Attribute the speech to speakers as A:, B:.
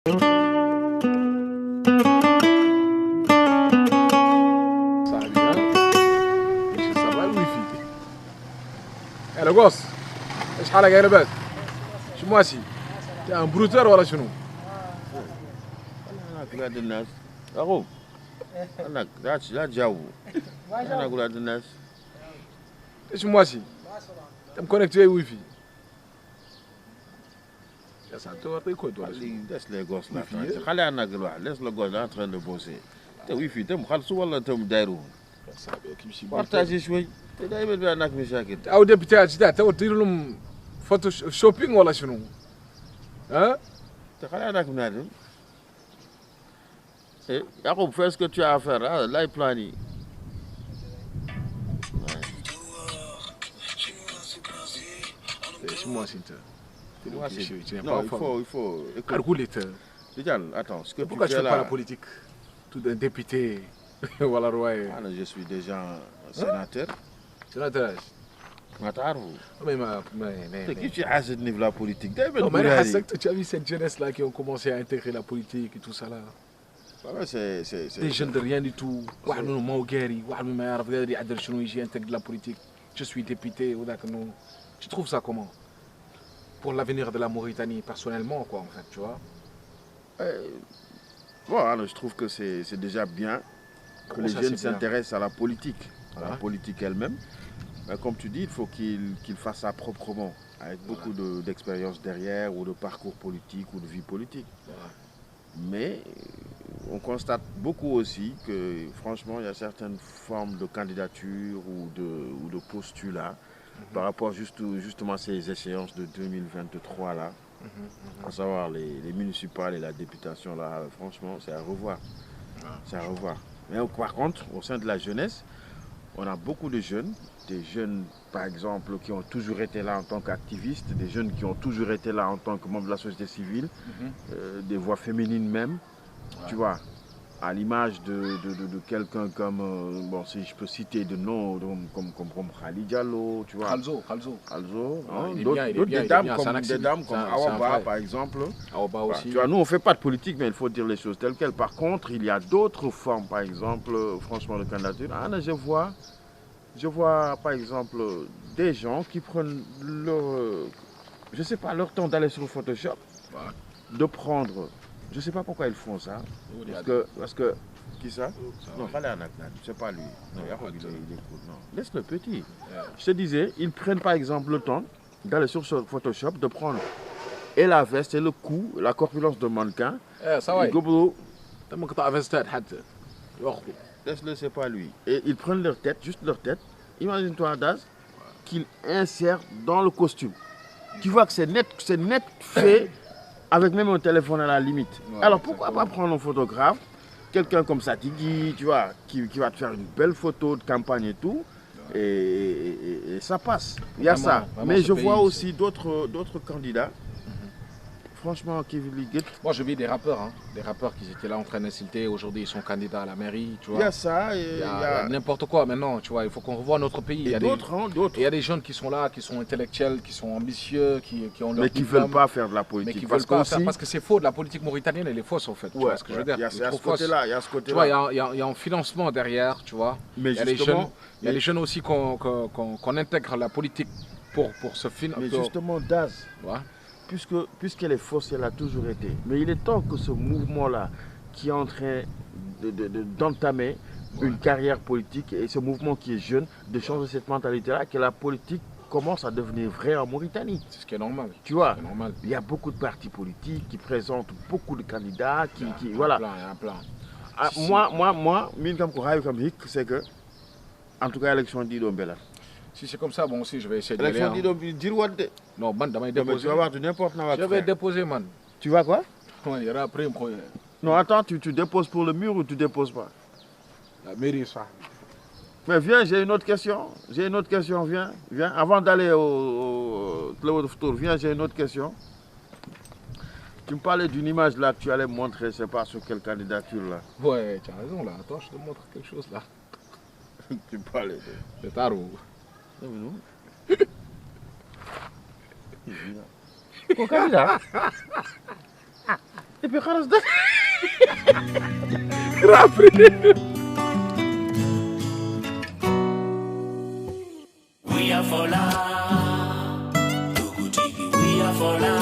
A: يا لقوص ايش حالك يا لباس؟ شو ماشي؟ انت بروتر ولا شنو؟
B: انا اقول الناس اخو انا لا تجاوبوا انا اقول الناس
A: ايش ماشي؟ انت مكونكت واي فاي يا ساتر ورطي كود ولا شنو؟
B: laisse les gosses là خلي انا اقول واحد laisse le gosse là en train de bosser انت واي فاي انتم مخلصوا ولا انتم دايرون؟ بارتاجي شوي انت دائما بانك مشاكل
A: او ديبتاج تو تدير لهم فوتو شوبينج ولا شنو؟ ها؟
B: انت خلي انا بنادم يعقوب fais ce que tu as à faire là il planifie
A: ايش ماشي انت؟
B: Non, il faut.
A: Calculette.
B: Attends, ce que
A: Pourquoi tu
B: fais
A: fais
B: là.
A: pas la politique? Tout un député. Voilà, roi.
B: Je suis déjà sénateur.
A: Sénateur.
B: ما تعرفوا كيف يحاسدني في لا بوليتيك دائما
A: non mais حاسك tu as vu cette jeunesse là qui ont commencé à intégrer la politique et tout ça là
B: c'est
A: des jeunes de rien du tout واحد منهم ما هو قاري واحد منهم ما يعرف قادر يعدل شنو يجي intègre la politique je suis député وذاك non tu trouves ça comment pour l'avenir de la Mauritanie personnellement quoi en fait tu vois
B: bon alors je trouve que c'est déjà bien que les jeunes s'intéressent à la politique la politique elle-même. Mais comme tu dis, il faut qu'il fasse ça proprement, avec beaucoup d'expérience derrière, ou de parcours politique, ou de vie politique. Mais on constate beaucoup aussi que, franchement, il y a certaines formes de candidature ou de postulat par rapport justement à ces échéances de 2023 là, à savoir les municipales et la députation là, franchement, c'est à revoir. C'est à revoir. Mais par contre, au sein de la jeunesse, on a beaucoup de jeunes, des jeunes par exemple qui ont toujours été là en tant qu'activistes, des jeunes qui ont toujours été là en tant que membres de la société civile, des voix féminines même, tu vois, à l'image de quelqu'un comme, bon si je peux citer de noms, comme Khalid Diallo, tu vois.
A: Khalzo.
B: D'autres des dames comme Awaba par exemple.
A: Awaba aussi.
B: Tu vois, nous on ne fait pas de politique, mais il faut dire les choses telles quelles. Par contre, il y a d'autres formes, par exemple, franchement, de candidature. Je vois par exemple des gens qui prennent je sais pas, leur temps d'aller sur Photoshop, de prendre, je sais pas pourquoi ils font ça, parce que qui ça? Non, c'est pas lui. Non, il écoute. Non, laisse le petit. Je te disais, ils prennent par exemple le temps d'aller sur Photoshop, de prendre et la veste et le cou, la corpulence de mannequin.
A: Ça va.
B: Laisse-le, c'est pas lui. Et ils prennent leur tête, juste leur tête. Imagine-toi, Daz, qu'ils insèrent dans le costume. Tu vois que c'est net fait avec même un téléphone à la limite. Alors pourquoi pas prendre un photographe, quelqu'un comme Satigui, tu vois, qui va te faire une belle photo de campagne et tout, et ça passe. Il y a ça. Mais je vois aussi d'autres candidats. Franchement, qui liguent.
A: Moi, je vis des rappeurs qui étaient là en train d'insulter. Aujourd'hui, ils sont candidats à la mairie, tu vois.
B: Il y a ça.
A: Il y a n'importe quoi maintenant, tu vois. Il faut qu'on revoie notre pays.
B: Il y a d'autres.
A: Il y a des jeunes qui sont là, qui sont intellectuels, qui sont ambitieux, qui ont leur
B: mais qui ne veulent pas faire de la politique.
A: Mais qui veulent pas faire parce que c'est faux. La politique mauritanienne, elle est fausse en fait. Tu vois ce que je veux dire?
B: Il y a ce côté-là.
A: Tu vois, il y a un financement derrière, tu vois.
B: Mais
A: il y a les jeunes aussi qu'on intègre la politique pour ce film.
B: Mais justement, Daz.
A: Ouais.
B: Puisqu'elle est fausse, elle a toujours été. Mais il est temps que ce mouvement-là, qui est en train d'entamer une carrière politique, et ce mouvement qui est jeune, de changer cette mentalité-là, que la politique commence à devenir vraie en Mauritanie.
A: C'est ce qui est normal.
B: Tu vois,
A: normal.
B: Il y a beaucoup de partis politiques qui présentent beaucoup de candidats,
A: voilà. Il y a un plan.
B: Moi, c'est que, en tout cas, l'élection d'Idombela.
A: Si c'est comme ça, bon aussi, je vais essayer de
B: aller.
A: Non, man, tu
B: vas voir, tu n'importe quoi.
A: Je vais déposer, man.
B: Tu vas quoi?
A: Oui, il y aura après un projet.
B: Non, attends, tu déposes pour le mur ou tu déposes pas?
A: La mairie, ça.
B: Mais viens, j'ai une autre question. Viens. Avant d'aller au tour, viens, j'ai une autre question. Tu me parlais d'une image là que tu allais me montrer, je ne sais pas sur quelle candidature là.
A: Ouais, tu as raison là. Attends, je te montre quelque chose là.
B: Tu parlais
A: de Taro.
B: Non. Quel candidat? Et puis, Khalas, d'accord.
C: We are for love, we are for love.